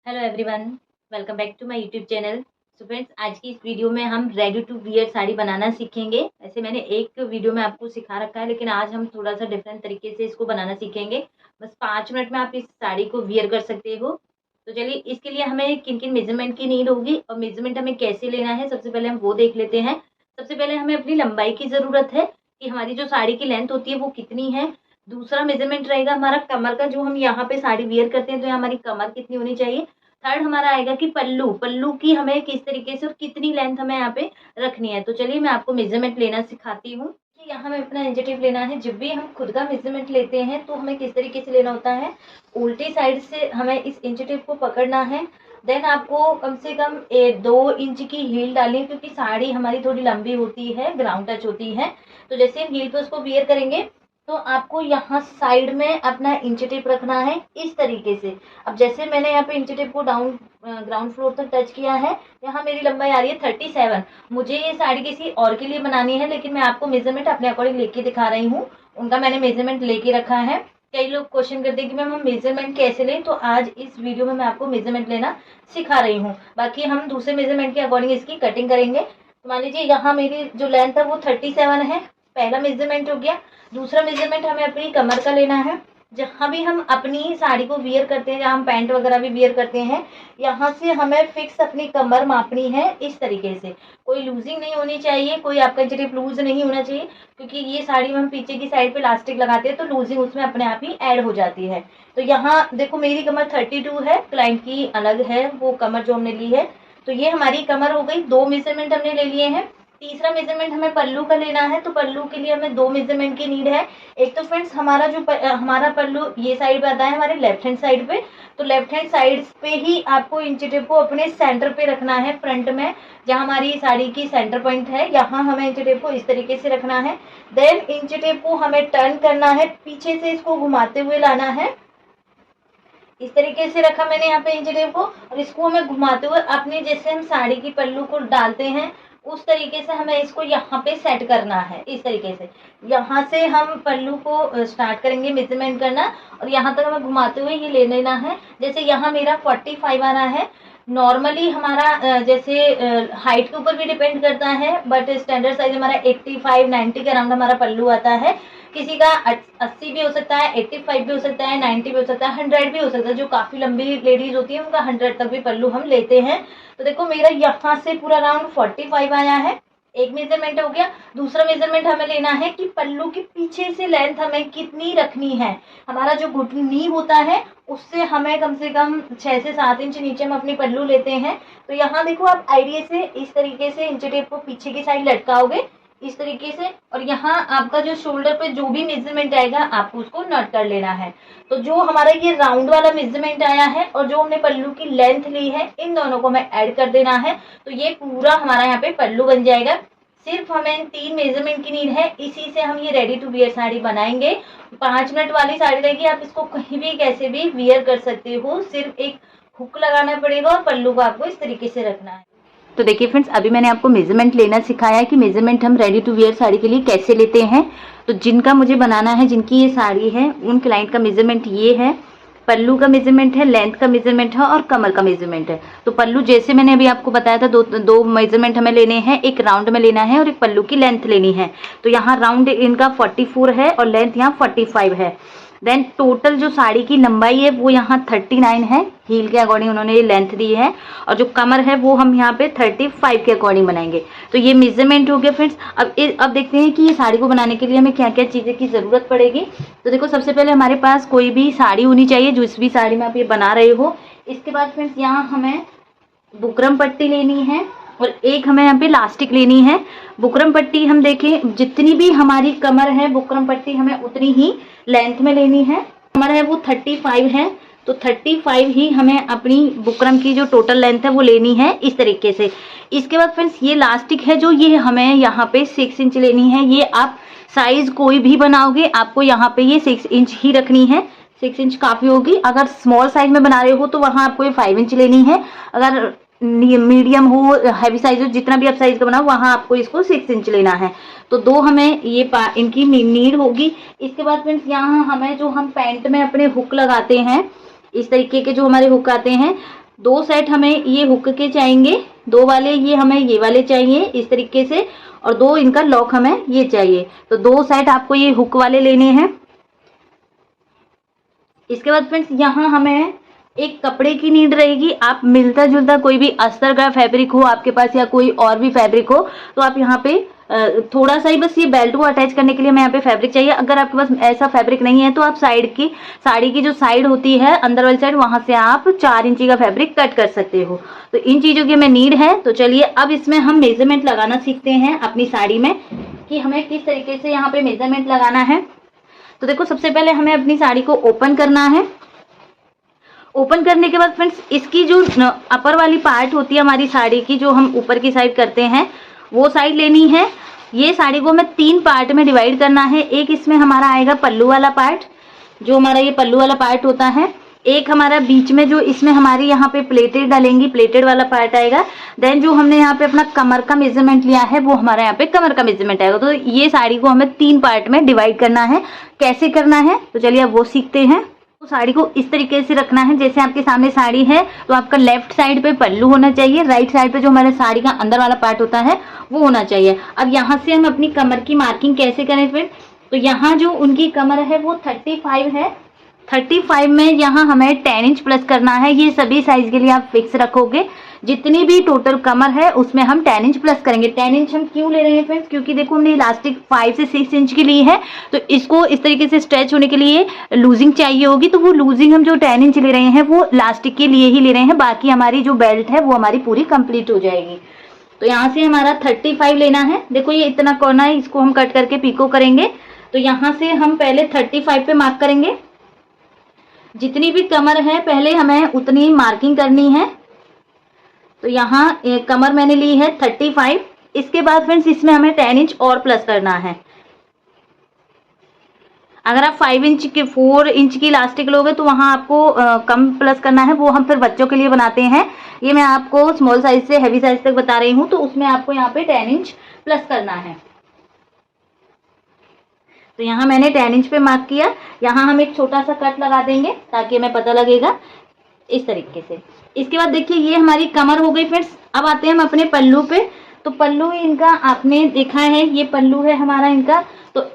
Hello everyone, welcome back to my YouTube channel. So friends, आज की इस video में हम रेडी टू वियर साड़ी बनाना सीखेंगे। ऐसे मैंने एक वीडियो में आपको सिखा रखा है, लेकिन आज हम थोड़ा सा डिफरेंट तरीके से इसको बनाना सीखेंगे। बस 5 मिनट में आप इस साड़ी को वियर कर सकते हो। तो चलिए, इसके लिए हमें किन किन मेजरमेंट की नीड होगी और मेजरमेंट हमें कैसे लेना है, सबसे पहले हम वो देख लेते हैं। सबसे पहले हमें अपनी लंबाई की ज़रूरत है कि हमारी जो साड़ी की लेंथ होती है वो कितनी है। दूसरा मेजरमेंट रहेगा हमारा कमर का, जो हम यहाँ पे साड़ी वियर करते हैं तो यहाँ हमारी कमर कितनी होनी चाहिए। थर्ड हमारा आएगा कि पल्लू पल्लू की हमें किस तरीके से और कितनी लेंथ हमें यहाँ पे रखनी है। तो चलिए मैं आपको मेजरमेंट लेना सिखाती हूँ कि यहाँ हमें अपना इंचीटेप लेना है। जब भी हम खुद का मेजरमेंट लेते हैं तो हमें किस तरीके से लेना होता है, उल्टी साइड से हमें इस इंचीटेप को पकड़ना है। देन आपको कम से कम 2 इंच की हील डालनी है, क्योंकि साड़ी हमारी थोड़ी लंबी होती है, ग्राउंड टच होती है। तो जैसे हम हील पे उसको वियर करेंगे तो आपको यहाँ साइड में अपना इंच टेप रखना है इस तरीके से। अब जैसे मैंने यहाँ पे इंच टेप को ग्राउंड फ्लोर तक टच किया है, यहाँ मेरी लंबाई आ रही है 37। मुझे ये साड़ी किसी और के लिए बनानी है, लेकिन मैं आपको मेजरमेंट अपने अकॉर्डिंग लेके दिखा रही हूँ। उनका मैंने मेजरमेंट लेके रखा है। कई लोग क्वेश्चन करते हैं कि मैम हम मेजरमेंट कैसे लें, तो आज इस वीडियो में मैं आपको मेजरमेंट लेना सिखा रही हूँ। बाकी हम दूसरे मेजरमेंट के अकॉर्डिंग इसकी कटिंग करेंगे। तो मान लीजिए यहाँ मेरी जो लेंथ है वो 37 है, पहला मेजरमेंट हो गया। दूसरा मेजरमेंट हमें अपनी कमर का लेना है। जहाँ भी हम अपनी साड़ी को वियर करते हैं, जहाँ हम पैंट वगैरह भी वियर करते हैं, यहाँ से हमें फिक्स अपनी कमर मापनी है इस तरीके से। कोई लूजिंग नहीं होनी चाहिए, कोई आपका जरिए लूज नहीं होना चाहिए, क्योंकि ये साड़ी में हम पीछे की साइड पे इलास्टिक लगाते हैं तो लूजिंग उसमें अपने आप ही ऐड हो जाती है। तो यहाँ देखो मेरी कमर 32 है, क्लाइंट की अलग है वो कमर जो हमने ली है। तो ये हमारी कमर हो गई, 2 मेजरमेंट हमने ले लिए हैं। तीसरा मेजरमेंट हमें पल्लू का लेना है, तो पल्लू के लिए हमें 2 मेजरमेंट की नीड है। एक तो फ्रेंड्स हमारा हमारा पल्लू ये साइड पे आता है हमारे लेफ्ट हैंड साइड पे। तो लेफ्ट हैंड साइड पे ही आपको इंच टेप को अपने सेंटर पे रखना है, फ्रंट में जहाँ हमारी साड़ी की सेंटर पॉइंट है, यहाँ हमें इंच टेप को इस तरीके से रखना है। देन इंच टेप को हमें टर्न करना है, पीछे से इसको घुमाते हुए लाना है। इस तरीके से रखा मैंने यहाँ पे इंच टेप को, और इसको हमें घुमाते हुए अपने जैसे हम साड़ी की पल्लू को डालते हैं उस तरीके से हमें इसको यहाँ पे सेट करना है। इस तरीके से यहाँ से हम पल्लू को स्टार्ट करेंगे मेजरमेंट करना, और यहाँ तक हमें घुमाते हुए ये ले लेना है। जैसे यहाँ मेरा 45 आ रहा है। नॉर्मली हमारा जैसे हाइट के ऊपर भी डिपेंड करता है, बट स्टैंडर्ड साइज हमारा 85 90 के अराउंड हमारा पल्लू आता है। किसी का 80 भी हो सकता है, 85 भी हो सकता है, 90 भी हो सकता है, 100 भी हो सकता है। जो काफी लंबी लेडीज होती है उनका 100 तक भी पल्लू हम लेते हैं। तो देखो मेरा यहाँ से पूरा राउंड 45 आया है, एक मेजरमेंट हो गया। दूसरा मेजरमेंट हमें लेना है कि पल्लू के पीछे से लेंथ हमें कितनी रखनी है। हमारा जो घुटनी होता है उससे हमें कम से कम 6 से 7 इंच नीचे हम अपनी पल्लू लेते हैं। तो यहाँ देखो आप आइडिया से इस तरीके से इंच टेप को पीछे की साइड लटकाओगे इस तरीके से, और यहाँ आपका जो शोल्डर पे जो भी मेजरमेंट आएगा आपको उसको नोट कर लेना है। तो जो हमारा ये राउंड वाला मेजरमेंट आया है और जो हमने पल्लू की लेंथ ली है, इन दोनों को हमें ऐड कर देना है। तो ये पूरा हमारा यहाँ पे पल्लू बन जाएगा। सिर्फ हमें 3 मेजरमेंट की नीड है, इसी से हम ये रेडी टू वियर साड़ी बनाएंगे। 5 मिनट वाली साड़ी रहेगी, आप इसको कहीं भी कैसे भी वियर कर सकते हो। सिर्फ एक हुक लगाना पड़ेगा और पल्लू को आपको इस तरीके से रखना है। तो देखिए फ्रेंड्स, अभी मैंने आपको मेजरमेंट लेना सिखाया है कि मेजरमेंट हम रेडी टू वियर साड़ी के लिए कैसे लेते हैं। तो जिनका मुझे बनाना है, जिनकी ये साड़ी है, उन क्लाइंट का मेजरमेंट ये है। पल्लू का मेजरमेंट है, लेंथ का मेजरमेंट है और कमर का मेजरमेंट है। तो पल्लू जैसे मैंने अभी आपको बताया था, दो मेजरमेंट हमें लेने हैं, एक राउंड में लेना है और एक पल्लू की लेंथ लेनी है। तो यहाँ राउंड इनका 44 है और लेंथ यहाँ 45 है। देन टोटल जो साड़ी की लंबाई है वो यहाँ 39 है, हील के अकॉर्डिंग उन्होंने ये लेंथ दी है, और जो कमर है वो हम यहाँ पे 35 के अकॉर्डिंग बनाएंगे। तो ये मेजरमेंट हो गया फ्रेंड्स। अब देखते हैं कि ये साड़ी को बनाने के लिए हमें क्या क्या चीज़ें की ज़रूरत पड़ेगी। तो देखो सबसे पहले हमारे पास कोई भी साड़ी होनी चाहिए, जिस भी साड़ी में आप ये बना रहे हो। इसके बाद फ्रेंड्स यहाँ हमें बुकरम पट्टी लेनी है और एक हमें यहाँ पे इलास्टिक लेनी है। बुकरम पट्टी हम देखें, जितनी भी हमारी कमर है बुकरम पट्टी हमें उतनी ही लेंथ में लेनी है। कमर है वो 35 है, तो 35 ही हमें अपनी बुकरम की जो टोटल लेंथ है वो लेनी है इस तरीके से। इसके बाद फ्रेंड्स ये इलास्टिक है जो ये हमें यहाँ पे 6 इंच लेनी है। ये आप साइज कोई भी बनाओगे आपको यहाँ पे ये 6 इंच ही रखनी है। 6 इंच काफ़ी होगी। अगर स्मॉल साइज में बना रहे हो तो वहाँ आपको ये 5 इंच लेनी है। अगर मीडियम हो, हैवी साइज हो, जितना भी आप साइज का बनाओ वहाँ आपको इसको 6 इंच लेना है। तो 2 हमें ये इनकी नीड होगी। इसके बाद फ्रेंड्स यहाँ हमें जो हम पैंट में अपने हुक लगाते हैं, इस तरीके के जो हमारे हुक आते हैं, 2 सेट हमें ये हुक के चाहिए, 2 वाले ये हमें ये वाले चाहिए इस तरीके से, और 2 इनका लॉक हमें ये चाहिए। तो 2 सेट आपको ये हुक वाले लेने हैं। इसके बाद फ्रेंड्स यहाँ हमें एक कपड़े की नीड रहेगी। आप मिलता जुलता कोई भी अस्तर का फैब्रिक हो आपके पास या कोई और भी फैब्रिक हो तो आप यहाँ पे थोड़ा सा ही बस ये बेल्ट को अटैच करने के लिए हमें यहाँ पे फैब्रिक चाहिए। अगर आपके पास ऐसा फैब्रिक नहीं है तो आप साड़ी की जो साइड होती है अंदर वाली साइड, वहां से आप 4 इंची का फैब्रिक कट कर सकते हो। तो इन चीजों की हमें नीड है। तो चलिए अब इसमें हम मेजरमेंट लगाना सीखते हैं अपनी साड़ी में कि हमें किस तरीके से यहाँ पे मेजरमेंट लगाना है। तो देखो सबसे पहले हमें अपनी साड़ी को ओपन करना है। ओपन करने के बाद फ्रेंड्स इसकी जो अपर वाली पार्ट होती है हमारी साड़ी की, जो हम ऊपर की साइड करते हैं, वो साइड लेनी है। ये साड़ी को हमें 3 पार्ट में डिवाइड करना है। एक इसमें हमारा आएगा पल्लू वाला पार्ट, जो हमारा ये पल्लू वाला पार्ट होता है। एक हमारा बीच में जो इसमें हमारी यहाँ पे प्लेटेड डालेंगी, प्लेटेड वाला पार्ट आएगा। देन जो हमने यहाँ पे अपना कमर का मेजरमेंट लिया है वो हमारा यहाँ पे कमर का मेजरमेंट आएगा। तो ये साड़ी को हमें 3 पार्ट में डिवाइड करना है। कैसे करना है तो चलिए अब वो सीखते हैं। तो साड़ी को इस तरीके से रखना है, जैसे आपके सामने साड़ी है तो आपका लेफ्ट साइड पे पल्लू होना चाहिए, राइट साइड पे जो हमारे साड़ी का अंदर वाला पार्ट होता है वो होना चाहिए। अब यहाँ से हम अपनी कमर की मार्किंग कैसे करें फिर, तो यहाँ जो उनकी कमर है वो 35 है। 35 में यहाँ हमें 10 इंच प्लस करना है। ये सभी साइज के लिए आप फिक्स रखोगे। जितनी भी टोटल कमर है उसमें हम 10 इंच प्लस करेंगे। 10 इंच हम क्यों ले रहे हैं फ्रेंड्स, क्योंकि देखो हमने इलास्टिक 5 से 6 इंच की ली है, तो इसको इस तरीके से स्ट्रेच होने के लिए लूजिंग चाहिए होगी। तो वो लूजिंग हम जो 10 इंच ले रहे हैं वो इलास्टिक के लिए ही ले रहे हैं। बाकी हमारी जो बेल्ट है वो हमारी पूरी कंप्लीट हो जाएगी। तो यहाँ से हमारा 35 लेना है। देखो ये इतना कोना है, इसको हम कट करके पीको करेंगे। तो यहाँ से हम पहले 35 पे मार्क करेंगे। जितनी भी कमर है पहले हमें उतनी मार्किंग करनी है। तो यहाँ कमर मैंने ली है 35। इसके बाद फ्रेंड्स इसमें हमें 10 इंच और प्लस करना है। अगर आप 4 इंच की इलास्टिक लोगे तो वहां आपको कम प्लस करना है। वो हम फिर बच्चों के लिए बनाते हैं। ये मैं आपको स्मॉल साइज से हैवी साइज तक बता रही हूँ, तो उसमें आपको यहाँ पे 10 इंच प्लस करना है। तो यहाँ मैंने 10 इंच पे मार्क किया। यहाँ हम एक छोटा सा कट लगा देंगे ताकि हमें पता लगेगा इस तरीके से। इसके बाद देखिए ये हमारी कमर हो गई फ्रेंड्स। अब आते हैं हम अपने पल्लू पे। तो पल्लू इनका आपने देखा है, ये पल्लू है हमारा इनका। तो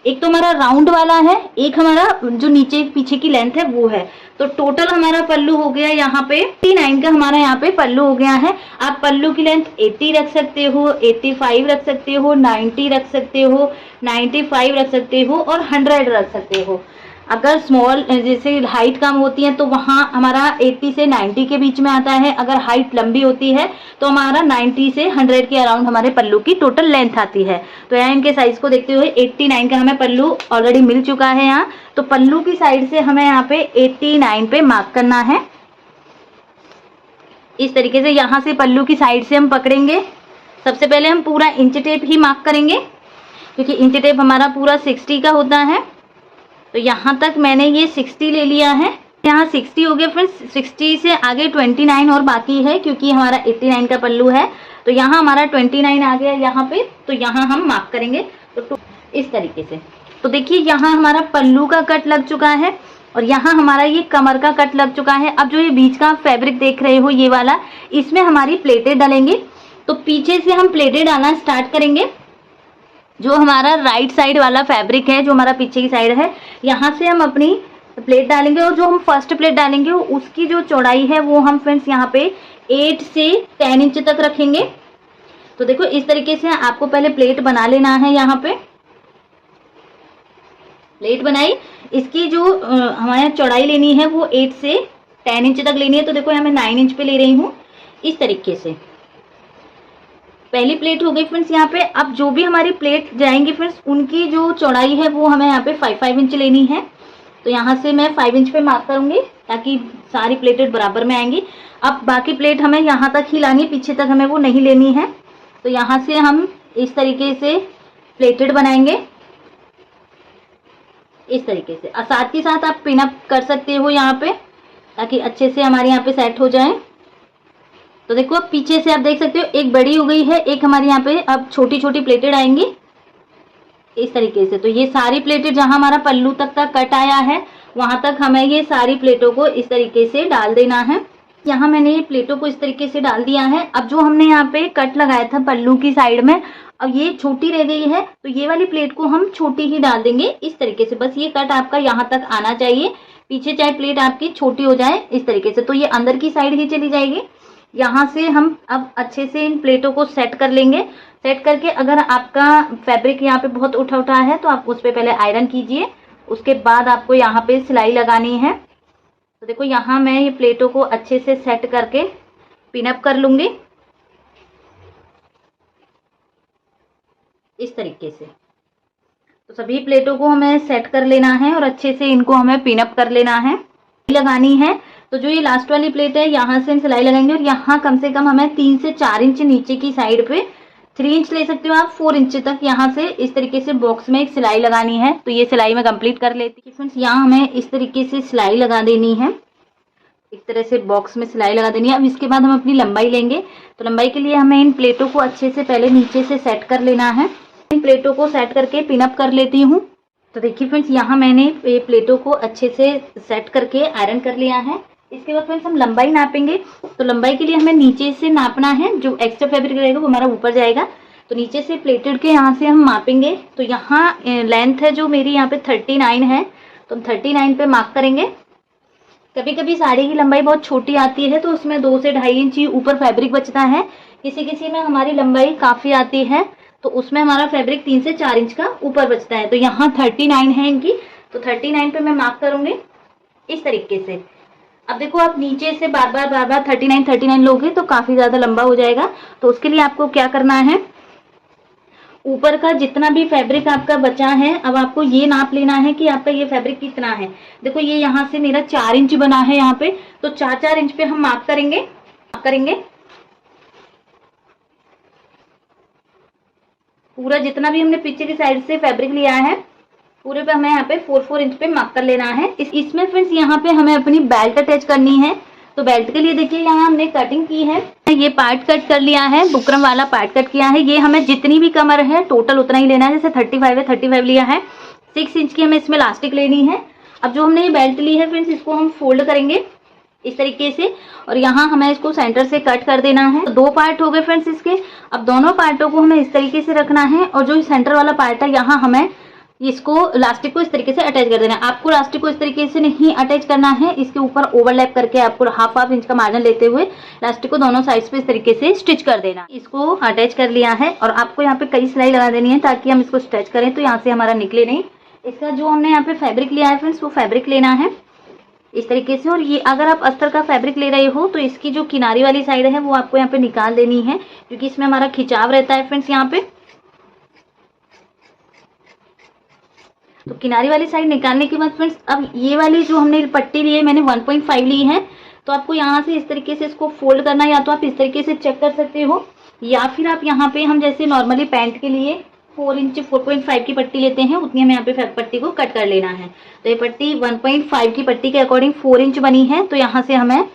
एक तो हमारा राउंड वाला है, एक हमारा जो नीचे पीछे की लेंथ है वो है। तो टोटल हमारा पल्लू हो गया यहाँ पे 89 का हमारा यहाँ पे पल्लू हो गया है। आप पल्लू की लेंथ 80 रख सकते हो, 85 रख सकते हो, 90 रख सकते हो, 95 रख सकते हो और 100 रख सकते हो। अगर स्मॉल जैसे हाइट कम होती है तो वहाँ हमारा 80 से 90 के बीच में आता है। अगर हाइट लंबी होती है तो हमारा 90 से 100 के अराउंड हमारे पल्लू की टोटल लेंथ आती है। तो यहाँ इनके साइज को देखते हुए 89 का हमें पल्लू ऑलरेडी मिल चुका है यहाँ। तो पल्लू की साइड से हमें यहाँ पे 89 पे मार्क करना है। इस तरीके से यहाँ से पल्लू की साइड से हम पकड़ेंगे। सबसे पहले हम पूरा इंच टेप ही मार्क करेंगे, क्योंकि इंच टेप हमारा पूरा 60 का होता है। तो यहाँ तक मैंने ये 60 ले लिया है। यहाँ 60 हो गया फ्रेंड्स। 60 से आगे 29 और बाकी है, क्योंकि हमारा 89 का पल्लू है। तो यहाँ हमारा 29 आ गया यहाँ पे। तो यहाँ हम मार्क करेंगे तो इस तरीके से। तो देखिए यहाँ हमारा पल्लू का कट लग चुका है और यहाँ हमारा ये कमर का कट लग चुका है। अब जो ये बीच का फैब्रिक देख रहे हो ये वाला, इसमें हमारी प्लेटें डालेंगे। तो पीछे से हम प्लेटें डालना स्टार्ट करेंगे। जो हमारा राइट साइड वाला फैब्रिक है, जो हमारा पीछे की साइड है, यहाँ से हम अपनी प्लेट डालेंगे। और जो हम फर्स्ट प्लेट डालेंगे उसकी जो चौड़ाई है वो हम फ्रेंड्स यहाँ पे 8 से 10 इंच तक रखेंगे। तो देखो इस तरीके से आपको पहले प्लेट बना लेना है। यहाँ पे प्लेट बनाई, इसकी जो हमारे चौड़ाई लेनी है वो 8 से 10 इंच तक लेनी है। तो देखो यहाँ मैं 9 इंच पे ले रही हूँ। इस तरीके से पहली प्लेट हो गई फ्रेंड्स यहाँ पे। अब जो भी हमारी प्लेट जाएंगी फ्रेंड्स, उनकी जो चौड़ाई है वो हमें यहाँ पे 5 इंच लेनी है। तो यहाँ से मैं 5 इंच पे मार्क करूंगी ताकि सारी प्लेटें बराबर में आएंगी। अब बाकी प्लेट हमें यहाँ तक ही लानी, पीछे तक हमें वो नहीं लेनी है। तो यहाँ से हम इस तरीके से प्लेटेड बनाएंगे इस तरीके से। और साथ ही साथ आप पिन अप कर सकते हो यहाँ पे, ताकि अच्छे से हमारे यहाँ पे सेट हो जाए। तो देखो अब पीछे से आप देख सकते हो एक बड़ी हो गई है, एक हमारे यहाँ पे अब छोटी छोटी प्लेटेड आएंगी इस तरीके से। तो ये सारी प्लेटेड जहां हमारा पल्लू तक का कट आया है वहां तक हमें ये सारी प्लेटों को इस तरीके से डाल देना है। यहाँ मैंने ये प्लेटों को इस तरीके से डाल दिया है। अब जो हमने यहाँ पे कट लगाया था पल्लू की साइड में, अब ये छोटी रह गई है तो ये वाली प्लेट को हम छोटी ही डाल देंगे इस तरीके से। बस ये कट आपका यहाँ तक आना चाहिए, पीछे चाहे प्लेट आपकी छोटी हो जाए इस तरीके से, तो ये अंदर की साइड ही चली जाएगी। यहाँ से हम अब अच्छे से इन प्लेटों को सेट कर लेंगे। सेट करके अगर आपका फैब्रिक यहाँ पे बहुत उठा उठा है तो आप उस पर पहले आयरन कीजिए, उसके बाद आपको यहाँ पे सिलाई लगानी है। तो देखो यहाँ मैं ये प्लेटों को अच्छे से सेट करके पिनअप कर लूंगी इस तरीके से। तो सभी प्लेटों को हमें सेट कर लेना है और अच्छे से इनको हमें पिनअप कर लेना है, लगानी है। तो जो ये लास्ट वाली प्लेट है यहाँ से हम सिलाई लगाएंगे और यहाँ कम से कम हमें 3 से 4 इंच नीचे की साइड पे, 3 इंच ले सकते हो आप, 4 इंच तक यहाँ से इस तरीके से बॉक्स में एक सिलाई लगानी है। तो ये सिलाई मैं कंप्लीट कर लेती हूँ फ्रेंड्स। यहाँ हमें इस तरीके से सिलाई लगा देनी है, इस तरह से बॉक्स में सिलाई लगा देनी है। अब इसके बाद हम अपनी लंबाई लेंगे। तो लंबाई के लिए हमें इन प्लेटों को अच्छे से पहले नीचे से सेट कर लेना है। इन प्लेटों को सेट करके पिनअप कर लेती हूँ। तो देखिए फ्रेंड्स यहाँ मैंने ये प्लेटों को अच्छे से सेट करके आयरन कर लिया है। इसके बाद फ्रेंड्स हम लंबाई नापेंगे। तो लंबाई के लिए हमें नीचे से नापना है, जो एक्स्ट्रा फैब्रिक रहेगा वो हमारा ऊपर जाएगा। तो नीचे से प्लेटेड के यहाँ से हम मापेंगे। तो यहाँ लेंथ है जो मेरी यहाँ पे 39 है, तो हम 39 पे मार्क करेंगे। कभी कभी साड़ी की लंबाई बहुत छोटी आती है तो उसमें 2 से 2.5 इंच ऊपर फैब्रिक बचता है। किसी किसी में हमारी लंबाई काफ़ी आती है तो उसमें हमारा फैब्रिक 3 से 4 इंच का ऊपर बचता है। तो यहाँ 39 है इनकी, तो 39 पे मैं मार्क करूँगी इस तरीके से। अब देखो आप नीचे से बार बार 39 लोगे तो काफ़ी ज़्यादा लंबा हो जाएगा। तो उसके लिए आपको क्या करना है, ऊपर का जितना भी फैब्रिक आपका बचा है, अब आपको ये नाप लेना है कि आपका ये फैब्रिक कितना है। देखो ये यहाँ से मेरा 4 इंच बना है यहाँ पे, तो 4 इंच पे हम मार्क करेंगे। पूरा जितना भी हमने पीछे की साइड से फैब्रिक लिया है पूरे पे हमें यहाँ पे 4 इंच पे मार्क कर लेना है। इसमें फ्रेंड्स यहाँ पे हमें अपनी बेल्ट अटैच करनी है। तो बेल्ट के लिए देखिए यहाँ हमने कटिंग की है, ये पार्ट कट कर लिया है, बुकरम वाला पार्ट कट किया है। ये हमें जितनी भी कमर है टोटल उतना ही लेना है। जैसे 35 है, 35 लिया है। 6 इंच की हमें इसमें इलास्टिक लेनी है। अब जो हमने ये बेल्ट ली है फ्रेंड्स, इसको हम फोल्ड करेंगे इस तरीके से और यहाँ हमें इसको सेंटर से कट कर देना है। तो 2 पार्ट हो गए फ्रेंड्स इसके। अब दोनों पार्टों को हमें इस तरीके से रखना है और जो सेंटर वाला पार्ट है यहाँ हमें इसको इलास्टिक को इस तरीके से अटैच कर देना है। आपको इलास्टिक को इस तरीके से नहीं अटैच करना है, इसके ऊपर ओवरलैप करके आपको हाफ इंच का मार्जिन लेते हुए इलास्टिक को दोनों साइड पे इस तरीके से स्टिच कर देना। इसको अटैच कर लिया है और आपको यहाँ पे कई सिलाई लगा देनी है ताकि हम इसको स्टिच करें तो यहाँ से हमारा निकले नहीं। इसका जो हमने यहाँ पे फैब्रिक लिया है फ्रेंड्स, वो फैब्रिक लेना है इस तरीके से। और ये अगर आप अस्तर का फैब्रिक ले रहे हो तो इसकी जो किनारी वाली साइड है वो आपको यहाँ पे निकाल देनी है, क्योंकि इसमें हमारा खिंचाव रहता है फ्रेंड्स यहाँ पे। तो किनारी वाली साइड निकालने के बाद फ्रेंड्स अब ये वाली जो हमने पट्टी ली है मैंने 1.5 ली है। तो आपको यहाँ से इस तरीके से इसको फोल्ड करना, या तो आप इस तरीके से चेक कर सकते हो, या फिर आप यहाँ पे हम जैसे नॉर्मली पैंट के लिए 4 इंच 4.5 की पट्टी लेते हैं उतनी हमें यहाँ पे पट्टी को कट कर लेना है। तो ये पट्टी 1.5 की पट्टी के अकॉर्डिंग 4 इंच बनी है, तो यहाँ से हमें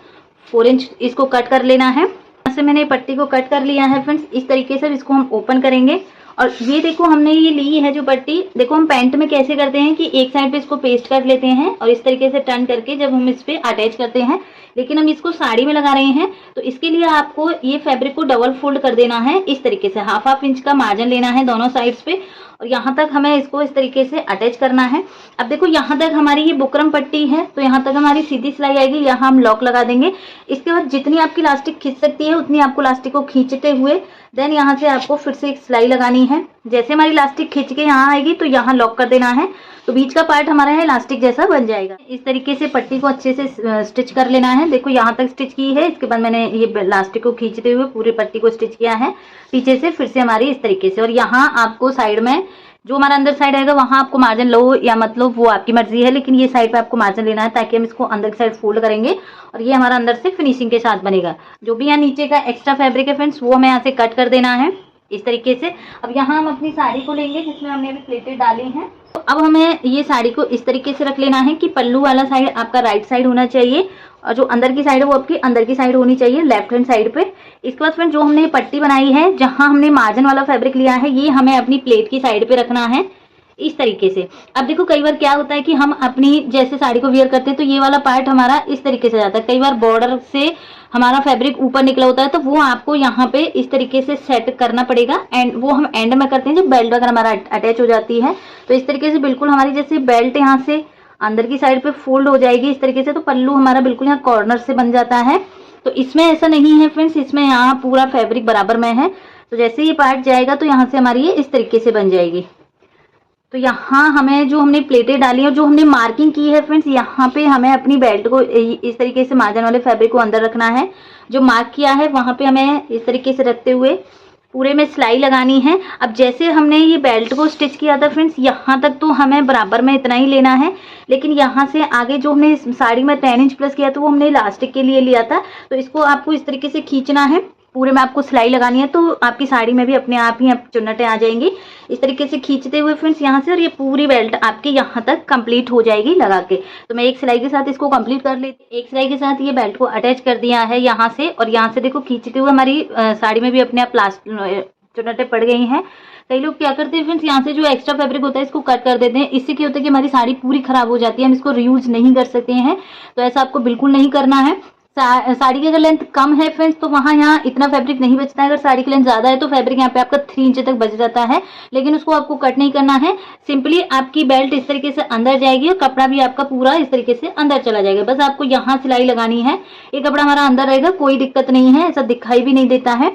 4 इंच इसको कट कर लेना है। यहाँ से मैंने पट्टी को कट कर लिया है फ्रेंड्स इस तरीके से। इसको हम ओपन करेंगे और ये देखो हमने ये ली है जो पट्टी, देखो हम पैंट में कैसे करते हैं कि एक साइड पे इसको पेस्ट कर लेते हैं और इस तरीके से टर्न करके जब हम इस पे अटैच करते हैं, लेकिन हम इसको साड़ी में लगा रहे हैं तो इसके लिए आपको ये फैब्रिक को डबल फोल्ड कर देना है इस तरीके से। हाफ इंच का मार्जिन लेना है दोनों साइड्स पे और यहाँ तक हमें इसको इस तरीके से अटैच करना है। अब देखो यहाँ तक हमारी ये बुकरम पट्टी है तो यहाँ तक हमारी सीधी सिलाई आएगी, यहाँ हम लॉक लगा देंगे। इसके बाद जितनी आपकी इलास्टिक खींच सकती है उतनी आपको इलास्टिक को खींचते हुए देन यहाँ से आपको फिर से एक सिलाई लगानी है। जैसे हमारी इलास्टिक खींच के यहाँ आएगी तो यहाँ लॉक कर देना है, तो बीच का पार्ट हमारा है इलास्टिक जैसा बन जाएगा। इस तरीके से पट्टी को अच्छे से स्टिच कर लेना है। देखो यहाँ तक स्टिच की है, इसके बाद मैंने ये इलास्टिक को खींचते हुए पूरी पट्टी को स्टिच किया है पीछे से फिर से हमारी इस तरीके से। और यहाँ आपको साइड में जो हमारा अंदर साइड आएगा वहाँ आपको मार्जिन लो या मत लो वो आपकी मर्जी है, लेकिन ये साइड पे आपको मार्जिन लेना है ताकि हम इसको अंदर की साइड फोल्ड करेंगे और ये हमारा अंदर से फिनिशिंग के साथ बनेगा। जो भी यहाँ नीचे का एक्स्ट्रा फैब्रिक है फ्रेंड्स वो हमें यहाँ से कट कर देना है इस तरीके से। अब यहाँ हम अपनी साड़ी को लेंगे जिसमें हमने अभी प्लेटें डाली हैं। तो अब हमें ये साड़ी को इस तरीके से रख लेना है कि पल्लू वाला साइड आपका राइट साइड होना चाहिए और जो अंदर की साइड है वो आपकी अंदर की साइड होनी चाहिए लेफ्ट हैंड साइड पे। इसके बाद फ्रेंड जो हमने पट्टी बनाई है जहाँ हमने मार्जिन वाला फैब्रिक लिया है ये हमें अपनी प्लेट की साइड पे रखना है इस तरीके से। अब देखो कई बार क्या होता है कि हम अपनी जैसे साड़ी को वियर करते हैं तो ये वाला पार्ट हमारा इस तरीके से जाता है, कई बार बॉर्डर से हमारा फैब्रिक ऊपर निकला होता है, तो वो आपको यहाँ पे इस तरीके से सेट करना पड़ेगा। एंड वो हम एंड में करते हैं जब बेल्ट वगैरह हमारा अटैच हो जाती है। तो इस तरीके से बिल्कुल हमारी जैसे बेल्ट यहाँ से अंदर की साइड पे फोल्ड हो जाएगी इस तरीके से, तो पल्लू हमारा बिल्कुल यहाँ कॉर्नर से बन जाता है। तो इसमें ऐसा नहीं है फ्रेंड्स, इसमें यहाँ पूरा फैब्रिक बराबर में है। तो जैसे ये पार्ट जाएगा तो यहाँ से हमारी ये इस तरीके से बन जाएगी। तो यहाँ हमें जो हमने प्लेटें डाली और जो हमने मार्किंग की है फ्रेंड्स, यहाँ पे हमें अपनी बेल्ट को इस तरीके से मार्जिन वाले फैब्रिक को अंदर रखना है। जो मार्क किया है वहाँ पे हमें इस तरीके से रखते हुए पूरे में सिलाई लगानी है। अब जैसे हमने ये बेल्ट को स्टिच किया था फ्रेंड्स, यहाँ तक तो हमें बराबर में इतना ही लेना है, लेकिन यहाँ से आगे जो हमने साड़ी में 10 इंच प्लस किया था वो हमने इलास्टिक के लिए लिया था। तो इसको आपको इस तरीके से खींचना है, पूरे में आपको सिलाई लगानी है, तो आपकी साड़ी में भी अपने आप ही चुन्नटें आ जाएंगी। इस तरीके से खींचते हुए फ्रेंड्स यहाँ से, और ये पूरी बेल्ट आपकी यहाँ तक कंप्लीट हो जाएगी लगा के। तो मैं एक सिलाई के साथ इसको कंप्लीट कर लेती। एक सिलाई के साथ ये बेल्ट को अटैच कर दिया है यहाँ से, और यहाँ से देखो खींचते हुए हमारी साड़ी में भी अपने आप चुन्नटें पड़ गई हैं। कई लोग क्या करते हैं फ्रेंड्स, यहाँ से जो एक्स्ट्रा फैब्रिक होता है इसको कट कर देते हैं। इससे क्या होता है कि हमारी साड़ी पूरी खराब हो जाती है, हम इसको रीयूज नहीं कर सकते हैं। तो ऐसा आपको बिल्कुल नहीं करना है। साड़ी की अगर लेंथ कम है फ्रेंड्स तो वहाँ यहाँ इतना फैब्रिक नहीं बचता है। अगर साड़ी की लेंथ ज़्यादा है तो फैब्रिक यहाँ पे आपका 3 इंच तक बच जाता है, लेकिन उसको आपको कट नहीं करना है। सिंपली आपकी बेल्ट इस तरीके से अंदर जाएगी और कपड़ा भी आपका पूरा इस तरीके से अंदर चला जाएगा। बस आपको यहाँ सिलाई लगानी है, ये कपड़ा हमारा अंदर रहेगा, कोई दिक्कत नहीं है, ऐसा दिखाई भी नहीं देता है।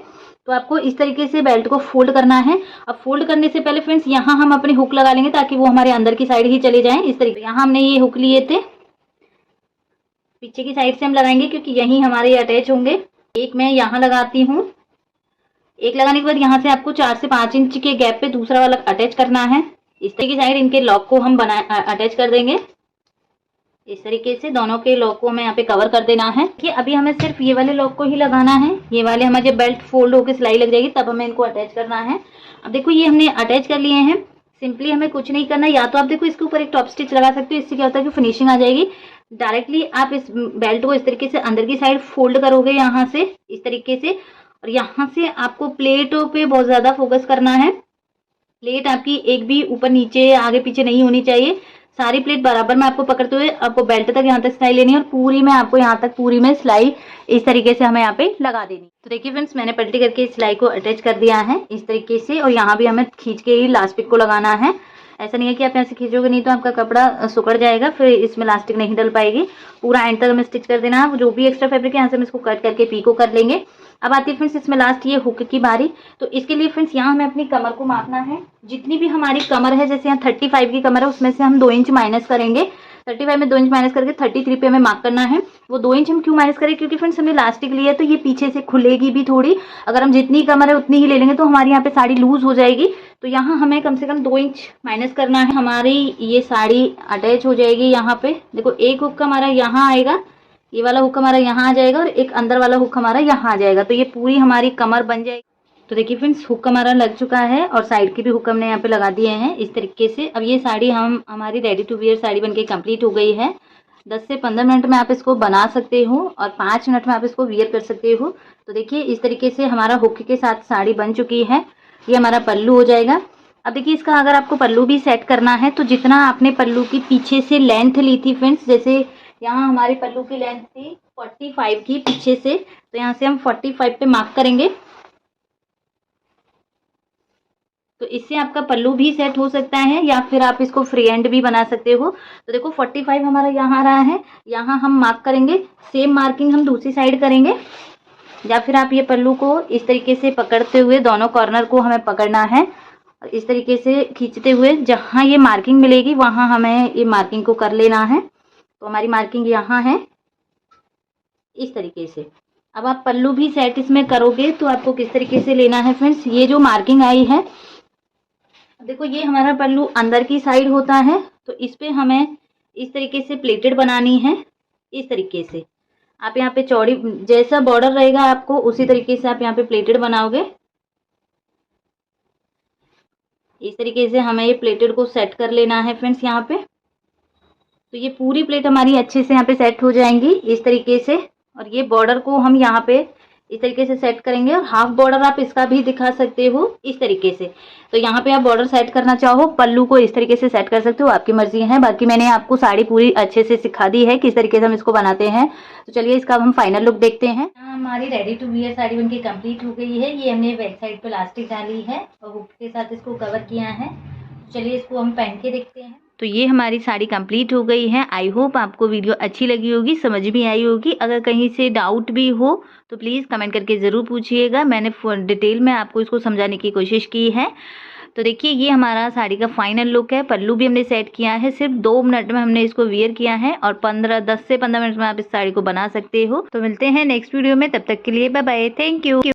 तो आपको इस तरीके से बेल्ट को फोल्ड करना है। अब फोल्ड करने से पहले फ्रेंड्स यहाँ हम अपने हुक लगा लेंगे ताकि वो हमारे अंदर की साइड ही चले जाएं। इस तरीके यहाँ हमने ये हुक लिए थे, पीछे की साइड से हम लगाएंगे क्योंकि यहीं हमारे अटैच होंगे। एक मैं यहाँ लगाती हूँ, एक लगाने के बाद यहाँ से आपको 4 से 5 इंच के गैप पे दूसरा वाला अटैच करना है। इस तरीके की साइड इनके लॉक को हम अटैच कर देंगे। इस तरीके से दोनों के लॉक को हमें यहाँ पे कवर कर देना है कि अभी हमें सिर्फ ये वाले लॉक को ही लगाना है। ये वाले हमारे जब बेल्ट फोल्ड होकर सिलाई लग जाएगी तब हमें इनको अटैच करना है। अब देखो ये हमने अटैच कर लिए हैं। सिंपली हमें कुछ नहीं करना, या तो आप देखो इसके ऊपर एक टॉप स्टिच लगा सकते हो, इससे क्या होता है कि फिनिशिंग आ जाएगी। डायरेक्टली आप इस बेल्ट को इस तरीके से अंदर की साइड फोल्ड करोगे यहाँ से इस तरीके से, और यहाँ से आपको प्लेटों पे बहुत ज्यादा फोकस करना है। प्लेट आपकी एक भी ऊपर नीचे आगे पीछे नहीं होनी चाहिए, सारी प्लेट बराबर में आपको पकड़ते हुए आपको बेल्ट तक यहाँ तक सिलाई लेनी है, और पूरी में आपको यहाँ तक पूरी में सिलाई इस तरीके से हमें यहाँ पे लगा देनी। तो देखिए फ्रेंड्स मैंने पलटी करके इस सिलाई को अटैच कर दिया है इस तरीके से, और यहाँ भी हमें खींच के ही लास्टिक को लगाना है। ऐसा नहीं है कि आप यहाँ से खींचोगे नहीं तो आपका कपड़ा सुकड़ जाएगा, फिर इसमें लास्टिक नहीं डल पाएगी। पूरा एंड तक हमें स्टिच कर देना है। जो भी एक्स्ट्रा फैब्रिक है यहाँ से हम इसको कट करके पीको कर लेंगे। अब आती है फ्रेंड्स इसमें लास्ट ये हुक की बारी। तो इसके लिए फ्रेंड्स यहाँ हमें अपनी कमर को मापना है। जितनी भी हमारी कमर है, जैसे यहाँ 35 की कमर है, उसमें से हम 2 इंच माइनस करेंगे। 35 में 2 इंच माइनस करके 33 पे हमें मार्क करना है। वो 2 इंच हम क्यों माइनस करें, क्योंकि फ्रेंड्स हमने इलास्टिक लिया है तो ये पीछे से खुलेगी भी थोड़ी। अगर हम जितनी कमर है उतनी ही ले लेंगे तो हमारी यहाँ पे साड़ी लूज हो जाएगी। तो यहाँ हमें कम से कम 2 इंच माइनस करना है। हमारी ये साड़ी अटैच हो जाएगी। यहाँ पे देखो एक हुक हमारा यहाँ आएगा, ये वाला हुक हमारा यहाँ आ जाएगा, और एक अंदर वाला हुक हमारा यहाँ आ जाएगा। तो ये पूरी हमारी कमर बन जाएगी। तो देखिए फ्रेंड्स हुक हमारा लग चुका है, और साइड की भी हुक हमने यहाँ पे लगा दिए हैं इस तरीके से। अब ये साड़ी हमारी रेडी टू वियर साड़ी बनके कंप्लीट हो गई है। 10 से 15 मिनट में आप इसको बना सकते हो, और 5 मिनट में आप इसको वियर कर सकते हो। तो देखिए इस तरीके से हमारा हुक के साथ साड़ी बन चुकी है। ये हमारा पल्लू हो जाएगा। अब देखिए इसका अगर आपको पल्लू भी सेट करना है तो जितना आपने पल्लू की पीछे से लेंथ ली थी फ्रेंड्स, जैसे यहाँ हमारे पल्लू की लेंथ थी 45 की पीछे से, तो यहाँ से हम 45 पे मार्क करेंगे। तो इससे आपका पल्लू भी सेट हो सकता है, या फिर आप इसको फ्री एंड भी बना सकते हो। तो देखो 45 हमारा यहाँ आ रहा है, यहाँ हम मार्क करेंगे। सेम मार्किंग हम दूसरी साइड करेंगे, या फिर आप ये पल्लू को इस तरीके से पकड़ते हुए दोनों कॉर्नर को हमें पकड़ना है, और इस तरीके से खींचते हुए जहाँ ये मार्किंग मिलेगी वहाँ हमें ये मार्किंग को कर लेना है। तो हमारी मार्किंग यहाँ है इस तरीके से। अब आप पल्लू भी सेट इसमें करोगे तो आपको किस तरीके से लेना है फ्रेंड्स, ये जो मार्किंग आई है देखो ये हमारा पल्लू अंदर की साइड होता है, तो इस पे हमें इस तरीके से प्लेटेड बनानी है। इस तरीके से आप यहाँ पे चौड़ी जैसा बॉर्डर रहेगा आपको उसी तरीके से आप यहाँ पे प्लेटेड बनाओगे। इस तरीके से हमें ये प्लेटेड को सेट कर लेना है फ्रेंड्स यहाँ पे। तो ये पूरी प्लेट हमारी अच्छे से यहाँ पे सेट हो जाएंगी इस तरीके से, और ये बॉर्डर को हम यहाँ पे इस तरीके से सेट करेंगे। और हाफ बॉर्डर आप इसका भी दिखा सकते हो इस तरीके से। तो यहाँ पे आप बॉर्डर सेट करना चाहो, पल्लू को इस तरीके से सेट कर सकते हो, आपकी मर्जी है। बाकी मैंने आपको साड़ी पूरी अच्छे से सिखा दी है किस तरीके से हम इसको बनाते हैं। तो चलिए इसका हम फाइनल लुक देखते हैं। हमारी रेडी टू वियर साड़ी बनके कंप्लीट हो गई है। ये हमने बैक साइड पे इलास्टिक डाली है और हुक के साथ इसको कवर किया है। चलिए इसको हम पहन के देखते हैं। तो ये हमारी साड़ी कंप्लीट हो गई है। आई होप आपको वीडियो अच्छी लगी होगी, समझ भी आई होगी। अगर कहीं से डाउट भी हो तो प्लीज़ कमेंट करके ज़रूर पूछिएगा। मैंने डिटेल में आपको इसको समझाने की कोशिश की है। तो देखिए ये हमारा साड़ी का फाइनल लुक है। पल्लू भी हमने सेट किया है। सिर्फ 2 मिनट में हमने इसको वियर किया है और 10 से 15 मिनट में आप इस साड़ी को बना सकते हो। तो मिलते हैं नेक्स्ट वीडियो में, तब तक के लिए बाय बाय, थैंक यू।